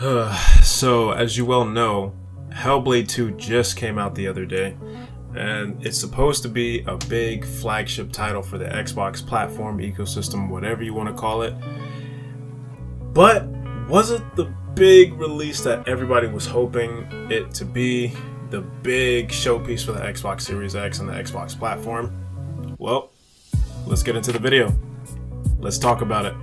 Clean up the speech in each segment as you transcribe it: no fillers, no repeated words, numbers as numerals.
So, as you well know, Hellblade 2 just came out the other day, and it's supposed to be a big flagship title for the Xbox platform, ecosystem, whatever you want to call it. But was it the big release that everybody was hoping it to be? The big showpiece for the Xbox Series X and the Xbox platform? Well, let's get into the video. Let's talk about it.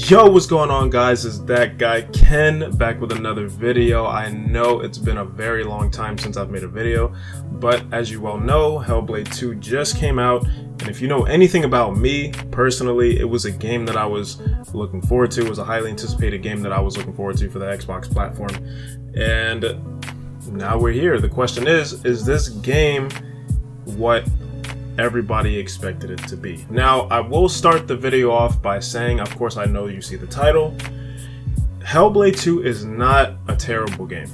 Yo, what's going on, guys? It's that guy Ken back with another video. I know it's been a very long time since I've made a video, but as you well know, Hellblade 2 just came out, and if you know anything about me personally, it was a game that I was looking forward to. It was a highly anticipated game that I was looking forward to for the Xbox platform, and now we're here. The question is this game what everybody expected it to be? Now, I will start the video off by saying, of course, I know you see the title. Hellblade 2 is not a terrible game.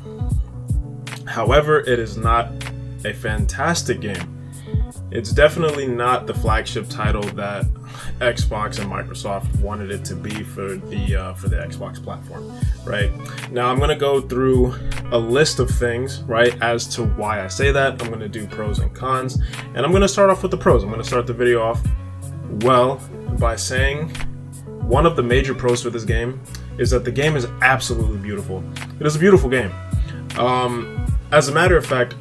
However, it is not a fantastic game. It's definitely not the flagship title that Xbox and Microsoft wanted it to be for the Xbox platform, right? Now, I'm going to go through a list of things, right, as to why I say that. I'm going to do pros and cons, and I'm going to start off with the pros. I'm going to start the video off, well, by saying one of the major pros for this game is that the game is absolutely beautiful. It is a beautiful game. As a matter of fact,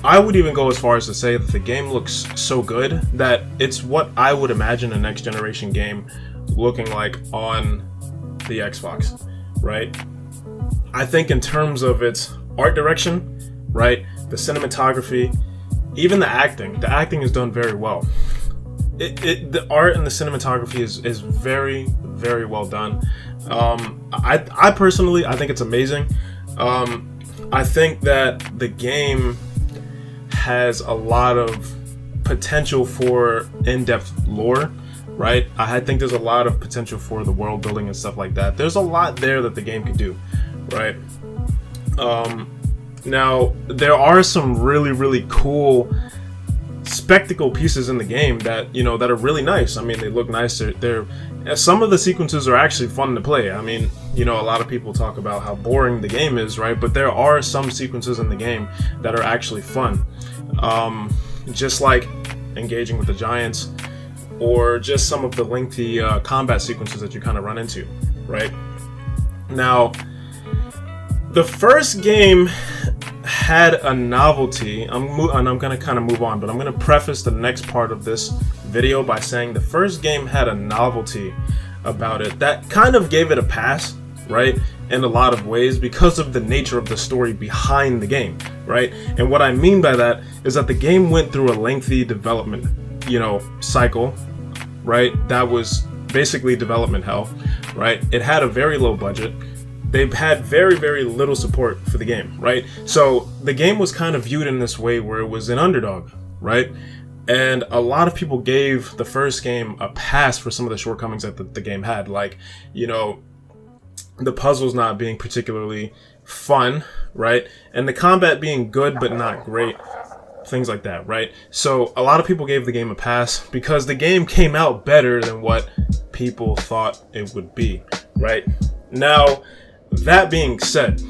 I would even go as far as to say that the game looks so good that it's what I would imagine a next generation game looking like on the Xbox, right? I think in terms of its art direction, right, the cinematography, even the acting is done very well. The art and the cinematography is very, very well done. I personally, I think it's amazing. I think that the game has a lot of potential for in-depth lore, right? I think there's a lot of potential for the world building and stuff like that. There's a lot there that the game could do, right? Now, there are some really, really cool spectacle pieces in the game that, you know, that are really nice. I mean, they look nice. Some of the sequences are actually fun to play. I mean, you know, a lot of people talk about how boring the game is, right? But there are some sequences in the game that are actually fun. Just like engaging with the giants, or just some of the lengthy combat sequences that you kind of run into, right? Now, the first game had a novelty. I'm going to kind of move on, but I'm going to preface the next part of this video by saying the first game had a novelty about it that kind of gave it a pass, right, in a lot of ways because of the nature of the story behind the game, right? And what I mean by that is that the game went through a lengthy development, you know, cycle, right? That was basically development hell, right? It had a very low budget. They've had very, very little support for the game, right? So the game was kind of viewed in this way where it was an underdog, right? And a lot of people gave the first game a pass for some of the shortcomings that the game had, like, you know, the puzzles not being particularly fun, right? And the combat being good but not great, things like that, right? So a lot of people gave the game a pass because the game came out better than what people thought it would be, right? Now, that being said,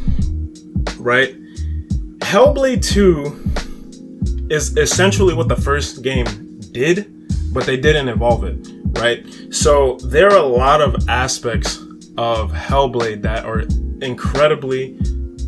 right, Hellblade 2 is essentially what the first game did, but they didn't evolve it, right? So there are a lot of aspects of Hellblade that are incredibly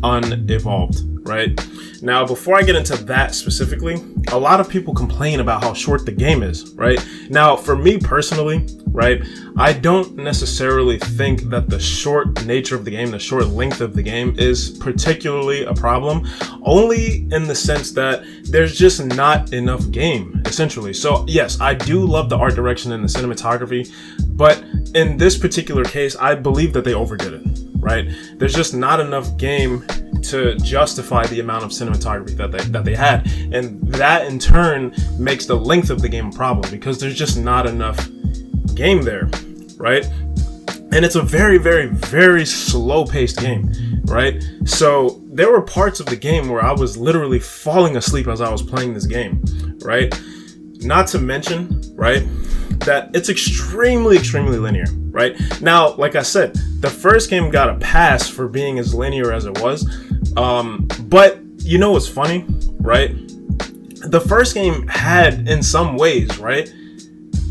unevolved, right? Now, before I get into that specifically, a lot of people complain about how short the game is, right? Now, for me personally, right, I don't necessarily think that the short nature of the game, the short length of the game is particularly a problem, only in the sense that there's just not enough game, essentially. So yes, I do love the art direction and the cinematography, but in this particular case, I believe that they overdid it, right? There's just not enough game to justify the amount of cinematography that they had, and that in turn makes the length of the game a problem because there's just not enough game there, right? And it's a very, very, very slow-paced game, right? So there were parts of the game where I was literally falling asleep as I was playing this game, right? Not to mention, right, that it's extremely, extremely linear, right? Now, like I said, the first game got a pass for being as linear as it was. But you know what's funny, right? The first game had, in some ways, right,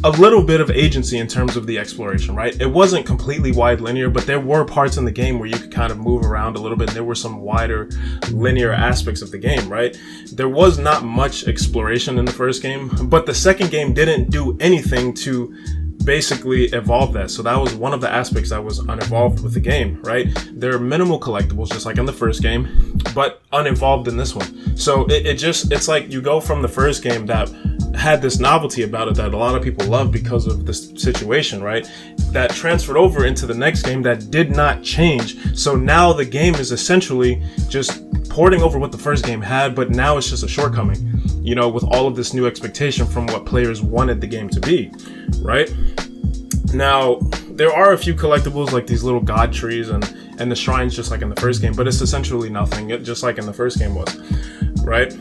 a little bit of agency in terms of the exploration, right? It wasn't completely wide linear, but there were parts in the game where you could kind of move around a little bit, and there were some wider linear aspects of the game, right? There was not much exploration in the first game, but the second game didn't do anything to basically evolve that. So that was one of the aspects that was unevolved with the game, right? There are minimal collectibles, just like in the first game, but unevolved in this one. So it's like you go from the first game that had this novelty about it that a lot of people love because of this situation, right? That transferred over into the next game that did not change. So now the game is essentially just porting over what the first game had, but now it's just a shortcoming, you know, with all of this new expectation from what players wanted the game to be, right? Now, there are a few collectibles like these little god trees and the shrines just like in the first game, but it's essentially nothing, just like in the first game was, right?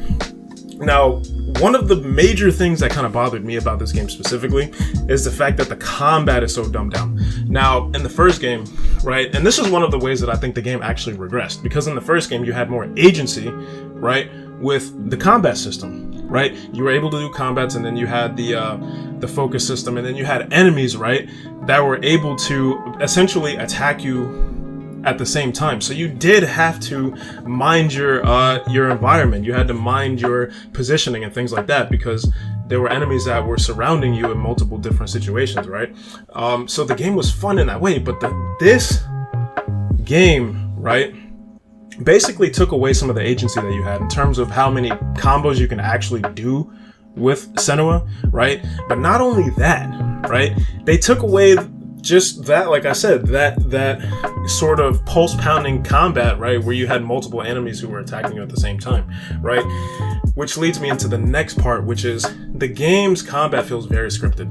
Now, one of the major things that kind of bothered me about this game specifically is the fact that the combat is so dumbed down. Now, in the first game, right, and this is one of the ways that I think the game actually regressed, because in the first game you had more agency, right, with the combat system, right? You were able to do combats, and then you had the focus system, and then you had enemies, right, that were able to essentially attack you at the same time. So you did have to mind your environment. You had to mind your positioning and things like that, because there were enemies that were surrounding you in multiple different situations, right? So the game was fun in that way, but this game, right, basically took away some of the agency that you had in terms of how many combos you can actually do with Senua, right? But not only that, right, they took away just that, like I said, that sort of pulse pounding combat, right, where you had multiple enemies who were attacking you at the same time, right? Which leads me into the next part, which is the game's combat feels very scripted,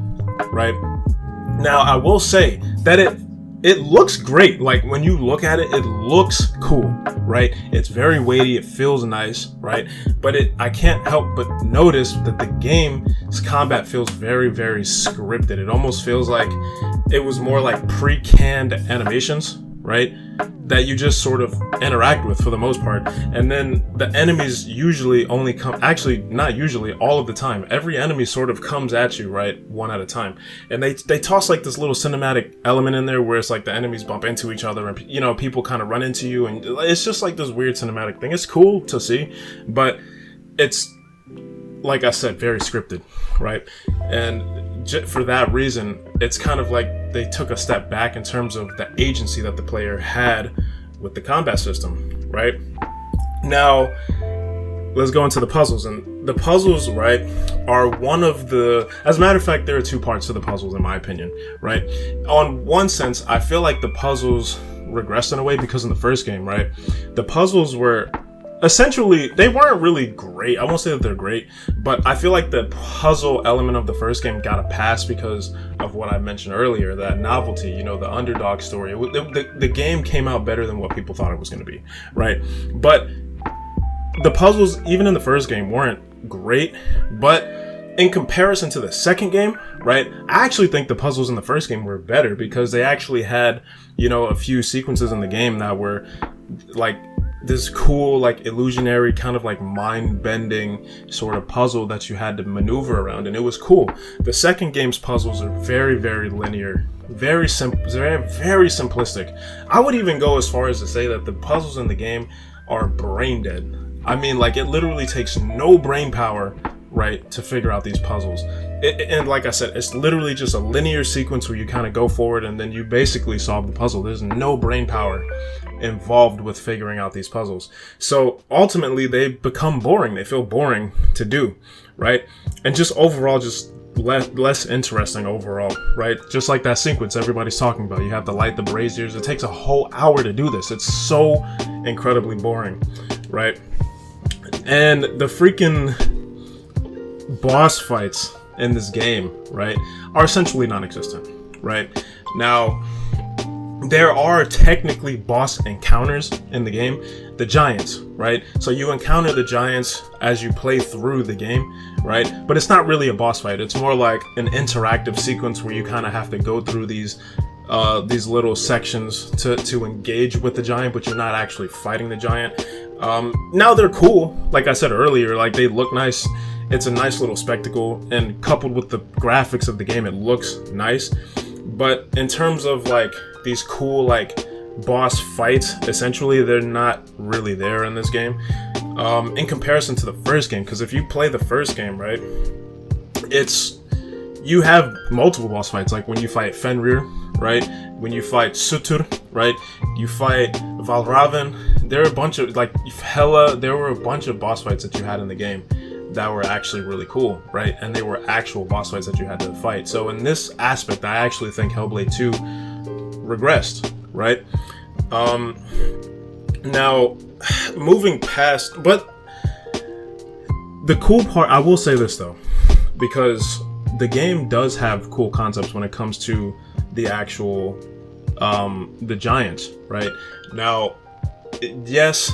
right? Now, I will say that it looks great. Like, when you look at it, it looks cool, right? It's very weighty, it feels nice, right? But I can't help but notice that the game's combat feels very, very scripted. It almost feels like it was more like pre-canned animations, right, that you just sort of interact with for the most part. And then the enemies usually only come, actually not usually, all of the time, every enemy sort of comes at you, right, one at a time. And they toss like this little cinematic element in there where it's like the enemies bump into each other and, you know, people kind of run into you, and it's just like this weird cinematic thing. It's cool to see, but it's, like I said, very scripted, right? And for that reason, it's kind of like they took a step back in terms of the agency that the player had with the combat system, right? Now, let's go into the puzzles. And the puzzles, right, are one of the... As a matter of fact, there are two parts to the puzzles, in my opinion, right? On one sense, I feel like the puzzles regressed in a way because in the first game, right, the puzzles were... Essentially, they weren't really great. I won't say that they're great, but I feel like the puzzle element of the first game got a pass because of what I mentioned earlier, that novelty, you know, the underdog story. The game came out better than what people thought it was going to be, right? But the puzzles, even in the first game, weren't great, but in comparison to the second game, right, I actually think the puzzles in the first game were better because they actually had, you know, a few sequences in the game that were like this cool, like, illusionary, kind of like mind-bending sort of puzzle that you had to maneuver around, and it was cool. The second game's puzzles are very, very linear, very simple, very simplistic. I would even go as far as to say that the puzzles in the game are brain dead. I mean, like, it literally takes no brain power, right, to figure out these puzzles. And like I said, it's literally just a linear sequence where you kind of go forward and then you basically solve the puzzle. There's no brain power involved with figuring out these puzzles. So ultimately they become boring. They feel boring to do, right? And just overall, just less interesting overall, right? Just like that sequence everybody's talking about. You have to light the braziers. It takes a whole hour to do this. It's so incredibly boring, right? And the freaking boss fights in this game, right, are essentially non-existent, right? Now, there are technically boss encounters in the game, the giants, right? So you encounter the giants as you play through the game, right? But it's not really a boss fight. It's more like an interactive sequence where you kind of have to go through these little sections to engage with the giant, but you're not actually fighting the giant. Now they're cool, like I said earlier, like they look nice. It's a nice little spectacle, and coupled with the graphics of the game, it looks nice. But in terms of like these cool like boss fights, essentially they're not really there in this game in comparison to the first game. Because if you play the first game, right, you have multiple boss fights, like when you fight Fenrir, right, when you fight Sutur, right, you fight Valraven. There are a bunch of like Hela. There were a bunch of boss fights that you had in the game that were actually really cool, right? And they were actual boss fights that you had to fight. So in this aspect, I actually think Hellblade 2 regressed, right? Now, moving past, but the cool part, I will say this though, because the game does have cool concepts when it comes to the actual, the giants, right? Now, yes,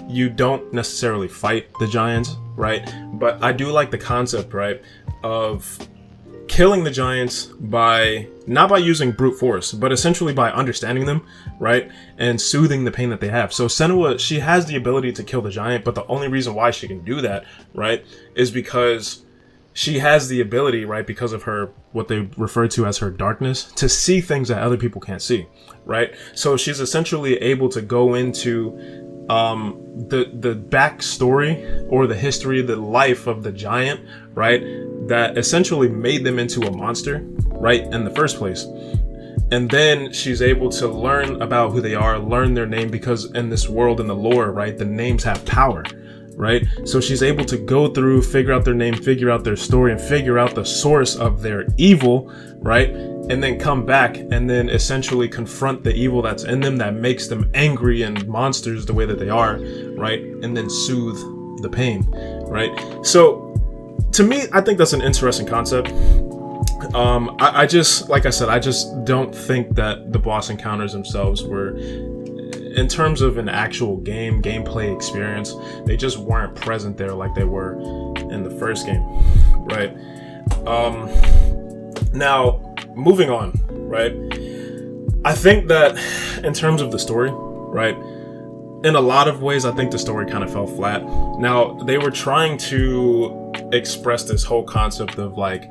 you don't necessarily fight the giants, right? But I do like the concept, right, of killing the giants by, not by using brute force, but essentially by understanding them, right, and soothing the pain that they have. So Senua, she has the ability to kill the giant, but the only reason why she can do that, right, is because she has the ability, right, because of her, what they refer to as her darkness, to see things that other people can't see, right? So she's essentially able to go into the backstory or the history, the life of the giant, right, that essentially made them into a monster, right, in the first place. And then she's able to learn about who they are, learn their name, because in this world, in the lore, right, the names have power, right? So she's able to go through, figure out their name, figure out their story, and figure out the source of their evil, right? And then come back and then essentially confront the evil that's in them that makes them angry and monsters the way that they are, right? And then soothe the pain, right? So to me, I think that's an interesting concept. I just, like I said, I just don't think that the boss encounters themselves were, in terms of an actual gameplay experience, they just weren't present there like they were in the first game, right? Now, moving on, right? I think that in terms of the story, right, in a lot of ways, I think the story kind of fell flat. Now, they were trying to express this whole concept of like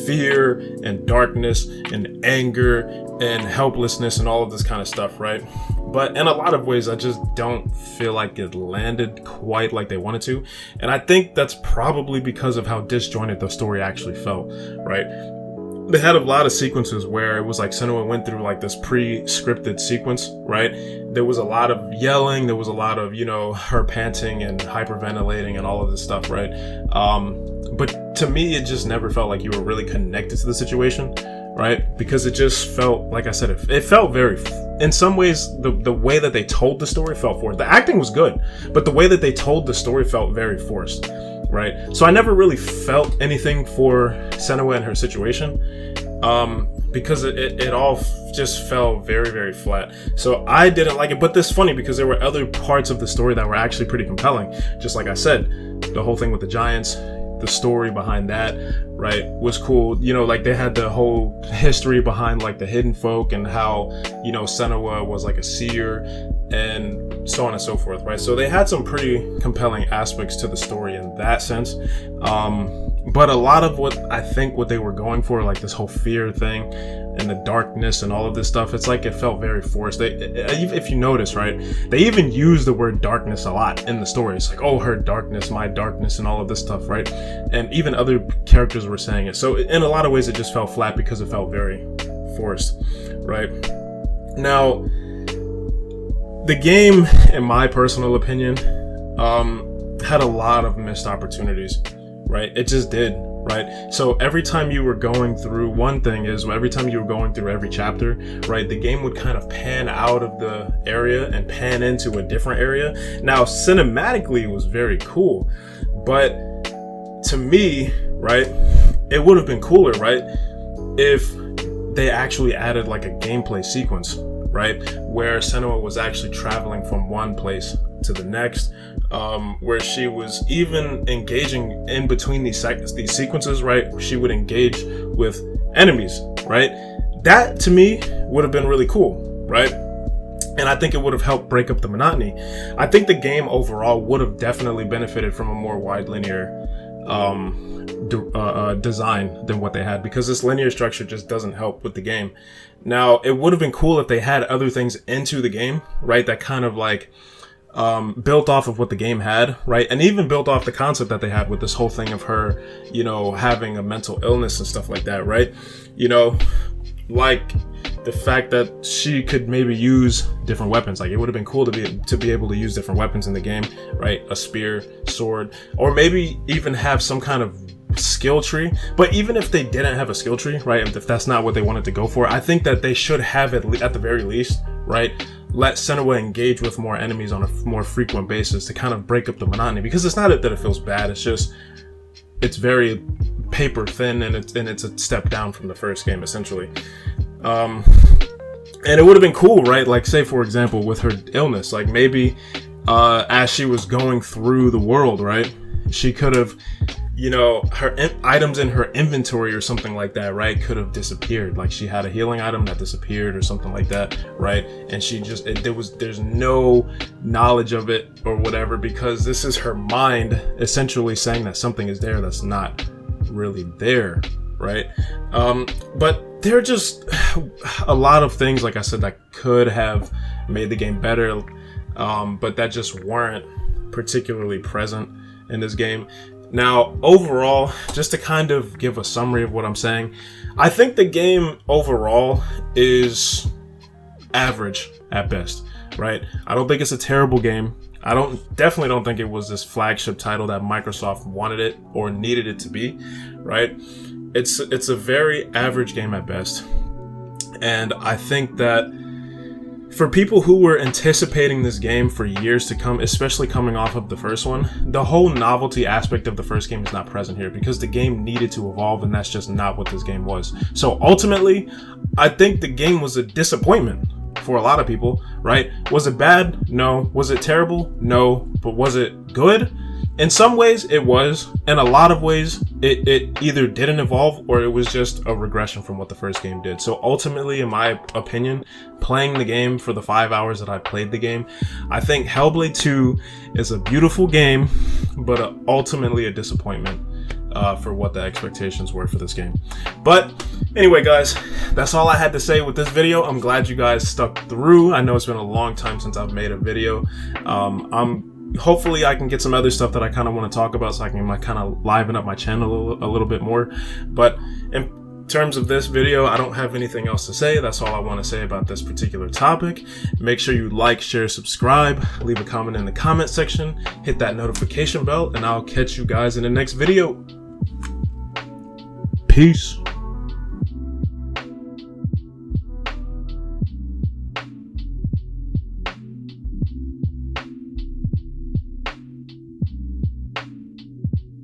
fear and darkness and anger and helplessness and all of this kind of stuff, right? But in a lot of ways, I just don't feel like it landed quite like they wanted to. And I think that's probably because of how disjointed the story actually felt, right? They had a lot of sequences where it was like Senua went through like this pre-scripted sequence, right? There was a lot of yelling, there was a lot of, you know, her panting and hyperventilating and all of this stuff, right? But to me, it just never felt like you were really connected to the situation, right? Because it just felt, like I said, it felt very, in some ways, the way that they told the story felt forced. The acting was good, but the way that they told the story felt very forced, right? So I never really felt anything for Senua and her situation, because it all just fell very, very flat. So I didn't like it, but this is funny because there were other parts of the story that were actually pretty compelling. Just like I said, the whole thing with the giants, the story behind that, right, was cool. You know, like they had the whole history behind like the hidden folk and how, you know, Senua was like a seer and so on and so forth, right? So they had some pretty compelling aspects to the story in that sense. But a lot of what I think what they were going for, like this whole fear thing and the darkness and all of this stuff, it's like it felt very forced. If you notice, right, they even use the word darkness a lot in the story. It's like, oh, her darkness, my darkness, and all of this stuff, right? And even other characters were saying it. So in a lot of ways, it just fell flat because it felt very forced, right? Now, the game, in my personal opinion, had a lot of missed opportunities, right? It just did, right? So every time you were going through, one thing is every time you were going through every chapter, right, the game would kind of pan out of the area and pan into a different area. Now, cinematically, it was very cool, but to me, right, it would have been cooler, right, if they actually added like a gameplay sequence, right, where Senua was actually traveling from one place to the next, where she was even engaging in between these sequences, right? She would engage with enemies, right? That to me would have been really cool, right? And I think it would have helped break up the monotony. I think the game overall would have definitely benefited from a more wide linear design than what they had, because this linear structure just doesn't help with the game. Now, it would have been cool if they had other things into the game, right, that kind of like built off of what the game had, right, and even built off the concept that they had with this whole thing of her, you know, having a mental illness and stuff like that, right? You know, like the fact that she could maybe use different weapons. Like, it would have been cool to be able to use different weapons in the game, right? A spear, sword, or maybe even have some kind of skill tree. But even if they didn't have a skill tree, right, if that's not what they wanted to go for, I think that they should have at the very least, right, let Senua engage with more enemies on a more frequent basis to kind of break up the monotony. Because it's not that it feels bad, it's just it's very paper thin, and it's a step down from the first game essentially. And it would have been cool, right, like say for example with her illness, like maybe as she was going through the world, right, she could have, you know, her items in her inventory or something like that, right, could have disappeared. Like she had a healing item that disappeared or something like that, right? And she just, there's no knowledge of it or whatever, because this is her mind essentially saying that something is there that's not really there, right? But there are just a lot of things, like I said, that could have made the game better, but that just weren't particularly present in this game. Now, overall, just to kind of give a summary of what I'm saying, I think the game overall is average at best, right? I don't think it's a terrible game. I definitely don't think it was this flagship title that Microsoft wanted it or needed it to be, right? It's a very average game at best. And I think that for people who were anticipating this game for years to come, especially coming off of the first one, the whole novelty aspect of the first game is not present here, because the game needed to evolve, and that's just not what this game was. So ultimately, I think the game was a disappointment for a lot of people, right? Was it bad? No. Was it terrible? No. But was it good? In some ways it was. In a lot of ways it either didn't evolve or it was just a regression from what the first game did. So ultimately, in my opinion, playing the game for the 5 hours that I played the game, I think Hellblade 2 is a beautiful game, but ultimately a disappointment for what the expectations were for this game. But anyway, guys, that's all I had to say with this video. I'm glad you guys stuck through. I know it's been a long time since I've made a video. Hopefully I can get some other stuff that I kind of want to talk about, so I can like kind of liven up my channel a little bit more. But in terms of this video, I don't have anything else to say. That's all I want to say about this particular topic. Make sure you like, share, subscribe, leave a comment in the comment section, hit that notification bell, and I'll catch you guys in the next video. Peace.